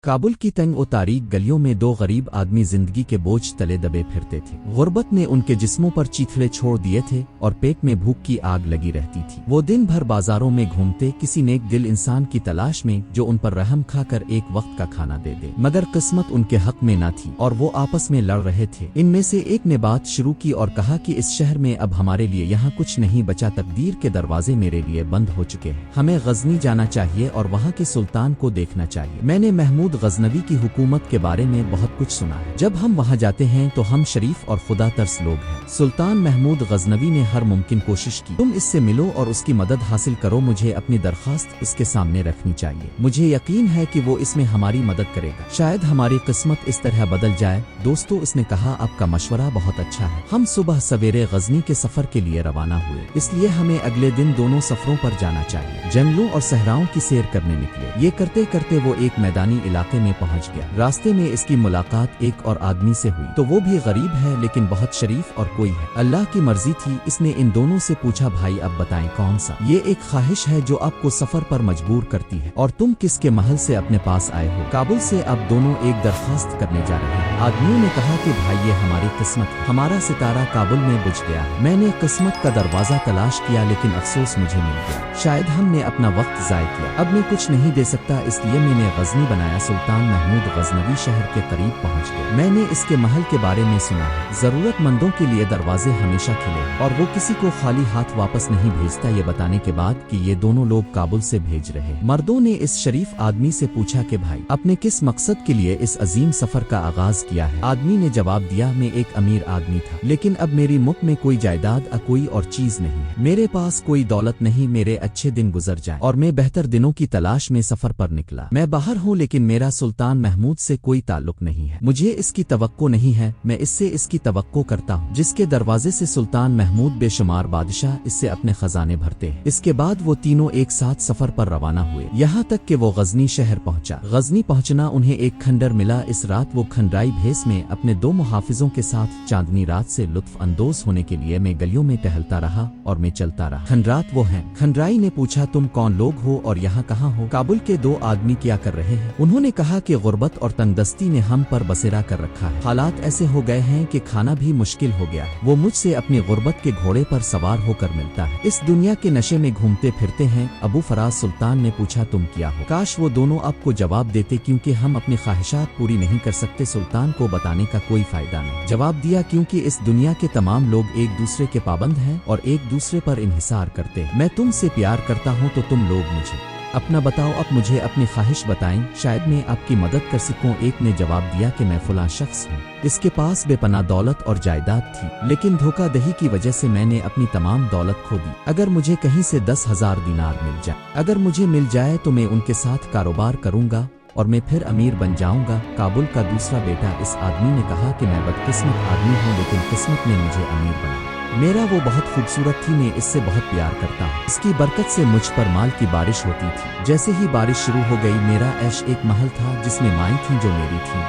काबुल की तंग और तारीक गलियों में दो गरीब आदमी जिंदगी के बोझ तले दबे फिरते थे। गुर्बत ने उनके जिस्मों पर चीथड़े छोड़ दिए थे और पेट में भूख की आग लगी रहती थी। वो दिन भर बाजारों में घूमते किसी नेक दिल इंसान की तलाश में जो उन पर रहम खाकर एक वक्त का खाना दे दे, मगर किस्मत उनके हक में न थी और वो आपस में लड़ रहे थे। इनमें से एक ने बात शुरू की और कहा कि इस शहर में अब हमारे लिए यहाँ कुछ नहीं बचा, तकदीर के दरवाजे मेरे लिए बंद हो चुके हैं। हमें गजनी जाना चाहिए और वहाँ के सुल्तान को देखना चाहिए। मैंने महमूद गजनवी की हुकूमत के बारे में बहुत कुछ सुना है। जब हम वहाँ जाते हैं तो हम शरीफ और खुदा तरस लोग हैं। सुल्तान महमूद गजनवी ने हर मुमकिन कोशिश की। तुम इससे मिलो और उसकी मदद हासिल करो। मुझे अपनी दरख्वास्त इसके सामने रखनी चाहिए। मुझे यकीन है कि वो इसमें हमारी मदद करेगा। शायद हमारी किस्मत इस तरह बदल जाए। दोस्तों, इसने कहा, आपका मशवरा बहुत अच्छा है। हम सुबह सवेरे गजनी के सफर के लिए रवाना हुए, इसलिए हमें अगले दिन दोनों सफरों पर जाना चाहिए। जंगलों और सहराओं की सैर करने निकले। ये करते करते वो एक मैदानी इलाके में पहुंच गया। रास्ते में इसकी मुलाकात एक और आदमी से हुई। तो वो भी गरीब है लेकिन बहुत शरीफ और कोई है। अल्लाह की मर्जी थी। इसने इन दोनों से पूछा, भाई अब बताएं कौन सा? ये एक ख्वाहिश है जो आपको सफर पर मजबूर करती है। और तुम किसके महल से अपने पास आए हो? काबुल से। अब दोनों एक दरख्वास्त करने जा रहे हैं। आदमियों ने कहा कि भाई ये हमारी किस्मत है। हमारा सितारा काबुल में बुझ गया है। मैंने किस्मत का दरवाजा तलाश किया लेकिन अफसोस मुझे मिल गया। शायद हमने अपना वक्त जाया किया। अब मैं कुछ नहीं दे सकता, इसलिए मैंने गजनी बनाया। सुल्तान महमूद गजनवी शहर के करीब पहुंच गए। मैंने इसके महल के बारे में सुना है। जरूरतमंदों के लिए दरवाजे हमेशा खुले और वो किसी को खाली हाथ वापस नहीं भेजता। ये बताने के बाद कि ये दोनों लोग काबुल से भेज रहे। मर्दों ने इस शरीफ आदमी से पूछा कि भाई आपने किस मकसद के लिए इस अजीम सफर का आगाज किया है? आदमी ने जवाब दिया, मैं एक अमीर आदमी था लेकिन अब मेरी मुल्क में कोई जायदाद कोई और चीज नहीं है। मेरे पास कोई दौलत नहीं। मेरे अच्छे दिन गुजर जाए और मैं बेहतर दिनों की तलाश में सफर पर निकला। मैं बाहर हूँ लेकिन मेरा सुल्तान महमूद से कोई ताल्लुक नहीं है। मुझे इसकी तवक्को नहीं है। मैं इससे इसकी तवक्को करता हूँ जिसके दरवाजे से सुल्तान महमूद बेशुमार बादशाह इससे अपने खजाने भरते हैं। इसके बाद वो तीनों एक साथ सफर पर रवाना हुए, यहाँ तक कि वो गजनी शहर पहुंचा। गजनी पहुंचना उन्हें एक खंडर मिला। इस रात वो खंडराई भेस में अपने दो मुहाफिजों के साथ चांदनी रात से लुत्फ अंदोज होने के लिए मैं गलियों में टहलता रहा और मैं चलता रहा। खंडरात वो हैं। खंडराई ने पूछा, तुम कौन लोग हो और यहाँ कहाँ हो? काबुल के दो आदमी क्या कर रहे हैं? उन्होंने कहा कि गुर्बत और तंगदस्ती ने हम पर बसेरा कर रखा है। हालात ऐसे हो गए हैं कि खाना भी मुश्किल हो गया है। वो मुझसे अपनी गुर्बत के घोड़े पर सवार होकर मिलता है। इस दुनिया के नशे में घूमते फिरते हैं। अबू फराज सुल्तान ने पूछा, तुम क्या हो? काश वो दोनों आपको जवाब देते, क्योंकि हम अपनी ख्वाहिशात पूरी नहीं कर सकते। सुल्तान को बताने का कोई फायदा नहीं। जवाब दिया, क्योंकि इस दुनिया के तमाम लोग एक दूसरे के पाबंद हैं और एक दूसरे पर इन्हिसार करते हैं। मैं तुमसे प्यार करता हूँ तो तुम लोग मुझे अपना बताओ। अब मुझे अपनी ख्वाहिश बताएं, शायद मैं आपकी मदद कर सकूं। एक ने जवाब दिया कि मैं फलां शख्स हूँ। इसके पास बेपनाह दौलत और जायदाद थी लेकिन धोखाधही की वजह से मैंने अपनी तमाम दौलत खो दी। अगर मुझे कहीं से 10,000 दिनार मिल जाए, अगर मुझे मिल जाए तो मैं उनके साथ कारोबार करूंगा और मैं फिर अमीर बन जाऊंगा। काबुल का दूसरा बेटा इस आदमी ने कहा कि मैं बदकिस्मत आदमी हूँ लेकिन किस्मत ने मुझे अमीर बनाया। मेरा वो बहुत खूबसूरत थी। मैं इससे बहुत प्यार करता हूँ। इसकी बरकत से मुझ पर माल की बारिश होती थी। जैसे ही बारिश शुरू हो गई, मेरा ऐश एक महल था जिसमें माएँ थीं जो मेरी थीं।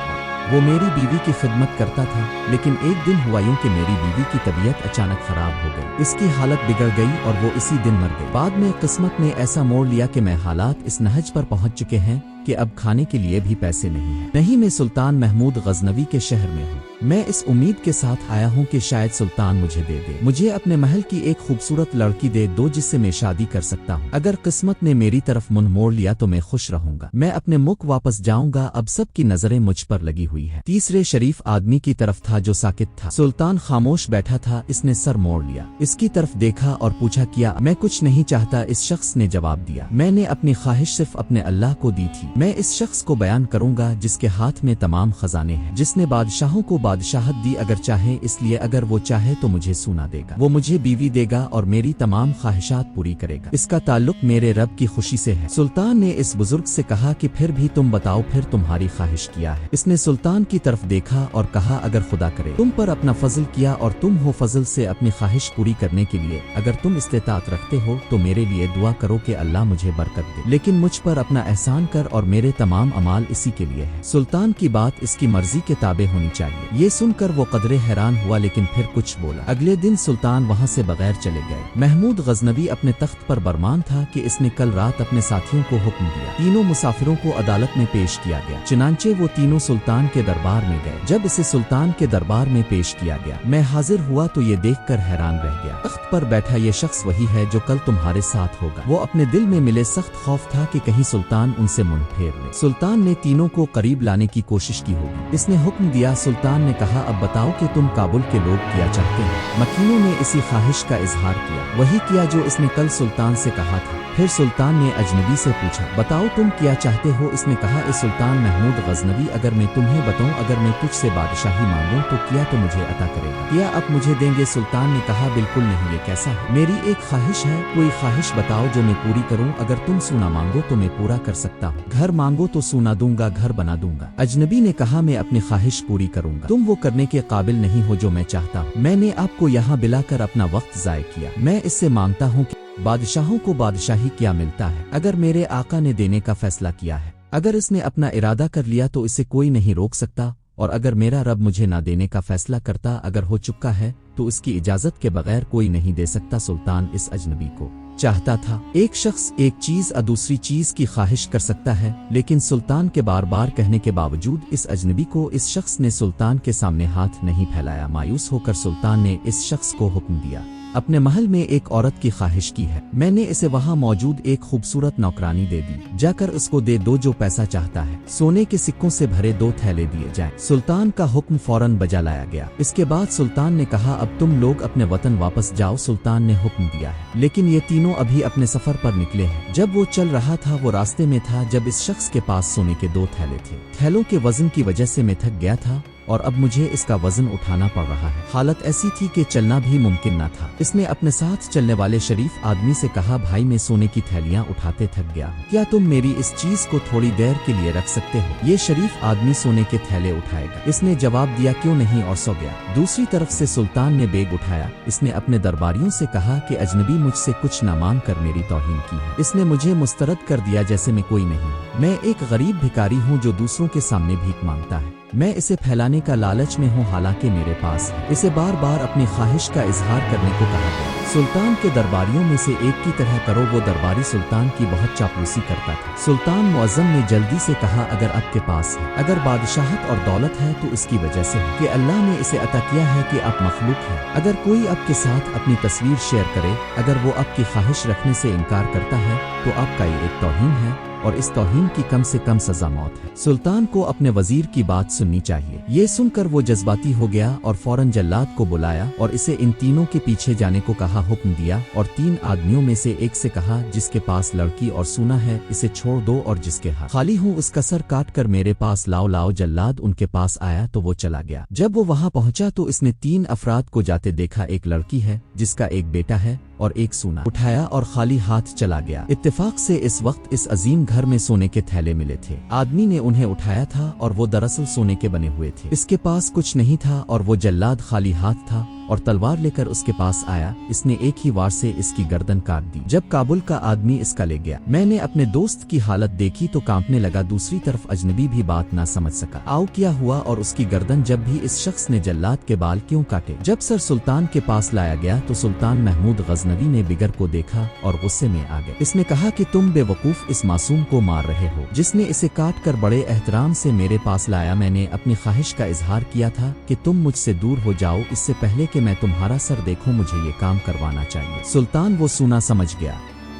वो मेरी बीवी की खिदमत करता था लेकिन एक दिन हुआ यूं कि मेरी बीवी की तबीयत अचानक खराब हो गई। इसकी हालत बिगड़ गई और वो इसी दिन मर गई। बाद में किस्मत ने ऐसा मोड़ लिया कि मैं हालात इस नहज पर पहुंच चुके हैं कि अब खाने के लिए भी पैसे नहीं हैं। नहीं, मैं सुल्तान महमूद गजनवी के शहर में हूँ। मैं इस उम्मीद के साथ आया हूँ कि शायद सुल्तान मुझे दे दे। मुझे अपने महल की एक खूबसूरत लड़की दे दो जिससे मैं शादी कर सकता हूँ। अगर किस्मत ने मेरी तरफ मुंह मोड़ लिया तो मैं खुश रहूंगा। मैं अपने मुल्क वापस जाऊंगा। अब सब की नजरें मुझ पर लगी हुई है। तीसरे शरीफ आदमी की तरफ था जो साकित था। सुल्तान खामोश बैठा था। इसने सर मोड़ लिया, इसकी तरफ देखा और पूछा, क्या मैं कुछ नहीं चाहता? इस शख्स ने जवाब दिया, मैंने अपनी ख्वाहिश सिर्फ अपने अल्लाह को दी थी। मैं इस शख्स को बयान करूंगा जिसके हाथ में तमाम खजाने हैं, जिसने बादशाहों को बादशाहत दी अगर चाहे, इसलिए अगर वो चाहे तो मुझे सोना देगा, वो मुझे बीवी देगा और मेरी तमाम ख्वाहिशात पूरी करेगा। इसका ताल्लुक मेरे रब की खुशी से है। सुल्तान ने इस बुजुर्ग से कहा कि फिर भी तुम बताओ, फिर तुम्हारी ख्वाहिश क्या है? इसने सुल्तान की तरफ देखा और कहा, अगर खुदा करे तुम पर अपना फजल किया और तुम हो फजल से अपनी ख्वाहिश पूरी करने के लिए, अगर तुम इस्तेताअत रखते हो तो मेरे लिए दुआ करो कि अल्लाह मुझे बरकत दे, लेकिन मुझ पर अपना एहसान कर और और मेरे तमाम अमाल इसी के लिए है। सुल्तान की बात इसकी मर्जी के ताबे होनी चाहिए। ये सुनकर वो कदरे हैरान हुआ, लेकिन फिर कुछ बोला। अगले दिन सुल्तान वहाँ से बगैर चले गए। महमूद गजनवी अपने तख्त पर बरमान था कि इसने कल रात अपने साथियों को हुक्म दिया, तीनों मुसाफिरों को अदालत में पेश किया गया। चुनांचे वो तीनों सुल्तान के दरबार में गए। जब इसे सुल्तान के दरबार में पेश किया गया, मैं हाजिर हुआ तो ये देखकर हैरान रह गया। तख्त पर बैठा ये शख्स वही है जो कल तुम्हारे साथ होगा। वो अपने दिल में मिले सख्त खौफ था कि कहीं सुल्तान उनसे मुंह फेर ले। सुल्तान ने तीनों को करीब लाने की कोशिश की होगी। इसने हुक्म दिया। सुल्तान ने कहा, अब बताओ कि तुम काबुल के लोग क्या चाहते हैं। मकीनों ने इसी ख्वाहिश का इजहार किया, वही किया जो इसने कल सुल्तान से कहा था। फिर सुल्तान ने अजनबी से पूछा, बताओ तुम क्या चाहते हो। इसने कहा, ए सुल्तान महमूद गजनवी, अगर मैं तुम्हें बताऊं, अगर मैं तुझसे बादशाही मांगूं तो क्या तो मुझे अता करेगा, क्या आप मुझे देंगे। सुल्तान ने कहा, बिल्कुल नहीं, ये कैसा है। मेरी एक ख्वाहिश है, कोई ख्वाहिश बताओ जो मैं पूरी करूं। अगर तुम सोना मांगो तो मैं पूरा कर सकता हूँ, घर मांगो तो सोना दूंगा, घर बना दूंगा। अजनबी ने कहा, मैं अपनी ख्वाहिश पूरी करूंगा, तुम वो करने के काबिल नहीं हो जो मैं चाहता हूँ। मैंने आपको यहाँ बिलाकर अपना वक्त जाया किया। मैं इससे मांगता हूँ कि बादशाहों को बादशाही क्या मिलता है। अगर मेरे आका ने देने का फैसला किया है, अगर इसने अपना इरादा कर लिया तो इसे कोई नहीं रोक सकता, और अगर मेरा रब मुझे ना देने का फैसला करता, अगर हो चुका है तो इसकी इजाजत के बगैर कोई नहीं दे सकता। सुल्तान इस अजनबी को चाहता था। एक शख्स एक चीज और दूसरी चीज की ख्वाहिश कर सकता है, लेकिन सुल्तान के बार बार कहने के बावजूद इस अजनबी को इस शख्स ने सुल्तान के सामने हाथ नहीं फैलाया। मायूस होकर सुल्तान ने इस शख्स को हुक्म दिया, अपने महल में एक औरत की ख्वाहिश की है, मैंने इसे वहाँ मौजूद एक खूबसूरत नौकरानी दे दी, जाकर उसको दे दो जो पैसा चाहता है। सोने के सिक्कों से भरे 2 थैले दिए जाएं। सुल्तान का हुक्म फौरन बजा लाया गया। इसके बाद सुल्तान ने कहा, अब तुम लोग अपने वतन वापस जाओ। सुल्तान ने हुक्म दिया है, लेकिन ये तीनों अभी अपने सफर पर निकले हैं। जब वो चल रहा था, वो रास्ते में था जब इस शख्स के पास सोने के 2 थैले थे। थैलों के वजन की वजह से मैं थक गया था और अब मुझे इसका वजन उठाना पड़ रहा है। हालत ऐसी थी कि चलना भी मुमकिन न था। इसने अपने साथ चलने वाले शरीफ आदमी से कहा, भाई मैं सोने की थैलियां उठाते थक गया हूं, क्या तुम मेरी इस चीज को थोड़ी देर के लिए रख सकते हो। ये शरीफ आदमी सोने के थैले उठाएगा। इसने जवाब दिया, क्यों नहीं, और सो गया। दूसरी तरफ से सुल्तान ने बेग उठाया। इसने अपने दरबारियों से कहा कि अजनबी मुझसे कुछ न मांग कर मेरी तौहीन की है। इसने मुझे मुस्तरद कर दिया जैसे मैं कोई नहीं हूँ। मैं एक गरीब भिखारी हूँ जो दूसरों के सामने भीख मांगता है। मैं इसे फैलाने का लालच में हूँ, हालांकि मेरे पास है। इसे बार बार अपनी ख्वाहिश का इजहार करने को कहा गया। सुल्तान के दरबारियों में से एक की तरह करो। वो दरबारी सुल्तान की बहुत चापलूसी करता था। सुल्तान मुअज्जम ने जल्दी से कहा, अगर आपके पास है, अगर बादशाहत और दौलत है तो इसकी वजह से है कि अल्लाह ने इसे अता किया है कि आप मखलूक हैं। अगर कोई आपके साथ अपनी तस्वीर शेयर करे, अगर वो आपकी ख्वाहिश रखने से इनकार करता है तो आपका ये एक तौहीन है, और इस तौहीन की कम से कम सजा मौत है। सुल्तान को अपने वजीर की बात सुननी चाहिए। ये सुनकर वो जज्बाती हो गया और फौरन जल्लाद को बुलाया और इसे इन तीनों के पीछे जाने को कहा। हुक्म दिया और 3 आदमियों में से एक से कहा, जिसके पास लड़की और सोना है इसे छोड़ दो, और जिसके हाथ खाली हो उसका सर काट कर मेरे पास लाओ। लाओ जल्लाद उनके पास आया तो वो चला गया। जब वो वहाँ पहुंचा तो इसने 3 अफराद को जाते देखा। एक लड़की है जिसका एक बेटा है और एक सोना। उठाया और खाली हाथ चला गया। इत्तेफाक से इस वक्त इस अजीम घर में सोने के थैले मिले थे। आदमी ने उन्हें उठाया था और वो दरअसल सोने के बने हुए थे। इसके पास कुछ नहीं था और वो जल्लाद खाली हाथ था और तलवार लेकर उसके पास आया। इसने एक ही वार से इसकी गर्दन काट दी। जब काबुल का आदमी इसका ले गया, मैंने अपने दोस्त की हालत देखी तो कांपने लगा। दूसरी तरफ अजनबी भी बात ना समझ सका। आओ क्या हुआ और उसकी गर्दन जब भी इस शख्स ने जल्लाद के बाल क्यों काटे। जब सर सुल्तान के पास लाया गया तो सुल्तान महमूद गजनवी ने बिगर को देखा और गुस्से में आ गए। इसने कहा कि तुम बेवकूफ इस मासूम को मार रहे हो जिसने इसे काट कर बड़े एहतराम से मेरे पास लाया। मैंने अपनी ख्वाहिश का इजहार किया था कि तुम मुझसे दूर हो जाओ, इससे पहले कि मैं तुम्हारा सर देखूं मुझे ये काम करवाना चाहिए। सुल्तान वो सूना समझ गया।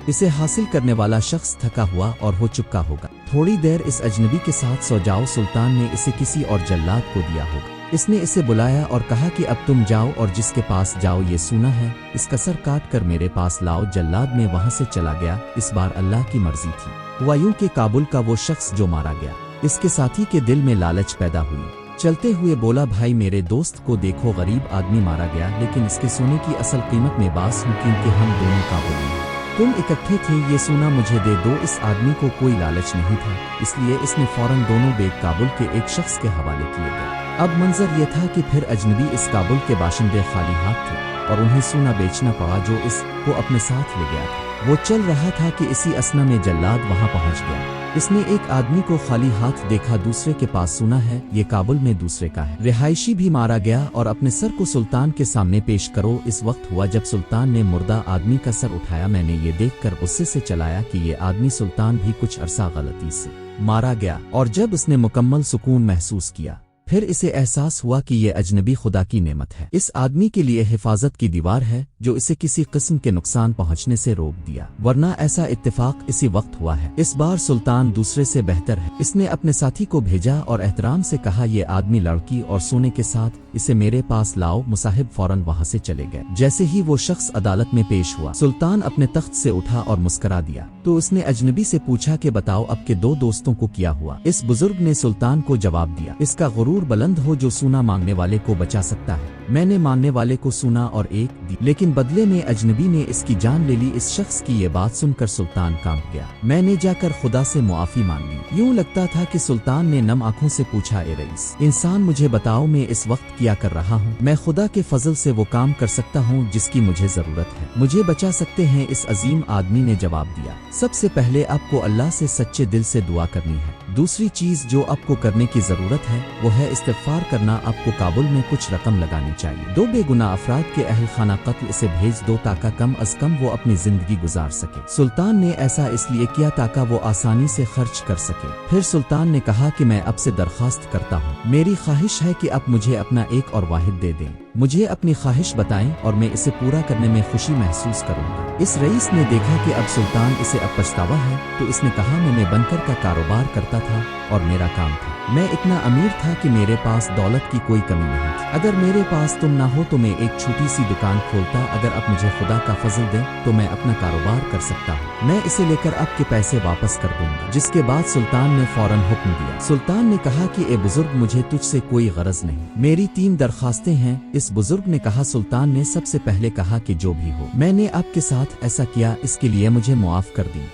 इसे हासिल करने वाला शख्स थका हुआ और हो चुका होगा। थोड़ी देर इस अजनबी के साथ सो जाओ। सुल्तान ने इसे किसी और जल्लाद को दिया होगा। इसने इसे बुलाया और कहा कि अब तुम जाओ और जिसके पास जाओ ये सूना है, इसका सर काट कर मेरे पास लाओ। जल्लाद में वहां से चला गया। इस बार अल्लाह की मर्जी थी। हुआ यूं कि काबुल का वो शख्स जो मारा गया, इसके साथी के दिल में लालच पैदा हुई। चलते हुए बोला, भाई मेरे दोस्त को देखो, गरीब आदमी मारा गया, लेकिन इसके सोने की असल कीमत में बास हूँ क्योंकि हम दोनों काबुल हैं। तुम इकट्ठे थे, ये सोना मुझे दे दो। इस आदमी को कोई लालच नहीं था, इसलिए इसने फौरन दोनों बेग काबुल के एक शख्स के हवाले किए गए। अब मंजर यह था कि फिर अजनबी इस काबुल के बाशिंदे खाली हाथ थे और उन्हें सोना बेचना पड़ा जो इसको अपने साथ ले गया था। वो चल रहा था कि इसी असना में जल्लाद वहां पहुंच गया। اس نے ایک آدمی کو خالی ہاتھ دیکھا، دوسرے کے پاس سنا ہے یہ کابل میں دوسرے کا ہے، رہائشی بھی مارا گیا اور اپنے سر کو سلطان کے سامنے پیش کرو۔ اس وقت ہوا جب سلطان نے مردہ آدمی کا سر اٹھایا، میں نے یہ دیکھ کر غصے سے چلایا کہ یہ آدمی سلطان بھی کچھ عرصہ غلطی سے مارا گیا، اور جب اس نے مکمل سکون محسوس کیا پھر اسے احساس ہوا کہ یہ اجنبی خدا کی نعمت ہے، اس آدمی کے لیے حفاظت کی دیوار ہے جو اسے کسی قسم کے نقصان پہنچنے سے روک دیا، ورنہ ایسا اتفاق اسی وقت ہوا ہے۔ اس بار سلطان دوسرے سے بہتر ہے، اس نے اپنے ساتھی کو بھیجا اور احترام سے کہا یہ آدمی لڑکی اور سونے کے ساتھ اسے میرے پاس لاؤ۔ مصاحب فوراً وہاں سے چلے گئے۔ جیسے ہی وہ شخص عدالت میں پیش ہوا، سلطان اپنے تخت سے اٹھا اور مسکرا دیا، تو اس نے اجنبی سے پوچھا کہ بتاؤ اب کے دو دوستوں کو کیا ہوا؟ اس بزرگ نے سلطان کو جواب دیا، اس کا غرور بلند ہو جو سونا مانگنے والے کو بچا سکتا ہے، میں نے مانگنے والے کو سونا اور ایک دی، لیکن بدلے میں اجنبی نے اس کی جان لے لی۔ اس شخص کی یہ بات سن کر سلطان کانپ گیا، میں نے جا کر خدا سے معافی مانگ لی۔ یوں لگتا تھا کہ سلطان نے نم آنکھوں سے پوچھا، اے رئیس انسان مجھے بتاؤ میں اس وقت کیا کر رہا ہوں؟ میں خدا کے فضل سے وہ کام کر سکتا ہوں جس کی مجھے ضرورت ہے، مجھے بچا سکتے ہیں؟ اس عظیم آدمی نے جواب دیا، سب سے پہلے آپ کو اللہ سے سچے دل سے دعا کرنی ہے، دوسری چیز جو آپ کو کرنے کی ضرورت ہے وہ ہے استغفار کرنا۔ آپ کو کابل میں کچھ رقم لگانی چاہیے، دو بے گناہ افراد کے اہل خانہ قتل سے بھیج دو تاکہ کم از کم وہ اپنی زندگی گزار سکے۔ سلطان نے ایسا اس لیے کیا تاکہ وہ آسانی سے خرچ کر سکے۔ پھر سلطان نے کہا کہ میں اب سے درخواست کرتا ہوں، میری خواہش ہے کہ آپ مجھے اپنا ایک اور واحد دے دیں، مجھے اپنی خواہش بتائیں اور میں اسے پورا کرنے میں خوشی محسوس کروں گا۔ اس رئیس نے دیکھا کہ اب سلطان اسے اب پچھتاوا ہے تو اس نے کہا، میں بنکر کا کاروبار کرتا تھا اور میرا کام تھا، میں اتنا امیر تھا کہ میرے پاس دولت کی کوئی کمی نہیں تھی، اگر میرے پاس تم نہ ہو تو میں ایک چھوٹی سی دکان کھولتا، اگر آپ مجھے خدا کا فضل دیں تو میں اپنا کاروبار کر سکتا ہوں، میں اسے لے کر آپ کے پیسے واپس کر دوں گا۔ جس کے بعد سلطان نے فوراً حکم دیا، سلطان نے کہا کہ اے بزرگ مجھے تجھ سے کوئی غرض نہیں، میری 3 درخواستیں ہیں۔ اس بزرگ نے کہا، سلطان نے سب سے پہلے کہا کہ جو بھی ہو میں نے آپ کے ساتھ ایسا کیا اس کے لیے مجھے معاف کر دیں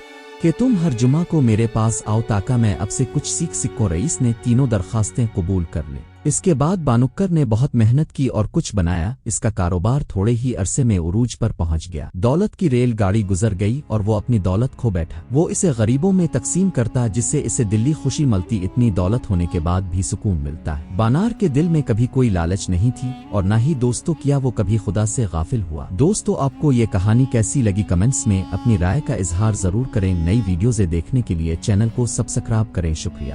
کہ تم ہر جمعہ کو میرے پاس آؤ تاکہ میں اب سے کچھ سیکھ سکوں۔ رئیس نے تینوں درخواستیں قبول کر لیں۔ اس کے بعد بانکر نے بہت محنت کی اور کچھ بنایا، اس کا کاروبار تھوڑے ہی عرصے میں عروج پر پہنچ گیا، دولت کی ریل گاڑی گزر گئی اور وہ اپنی دولت کھو بیٹھا۔ وہ اسے غریبوں میں تقسیم کرتا جس سے اسے دلی خوشی ملتی، اتنی دولت ہونے کے بعد بھی سکون ملتا ہے۔ بانار کے دل میں کبھی کوئی لالچ نہیں تھی اور نہ ہی دوستوں کیا وہ کبھی خدا سے غافل ہوا۔ دوستو آپ کو یہ کہانی کیسی لگی کمنٹس میں اپنی رائے کا اظہار ضرور کریں۔ نئی ویڈیوز دیکھنے کے لیے چینل کو سبسکرائب کریں۔ شکریہ۔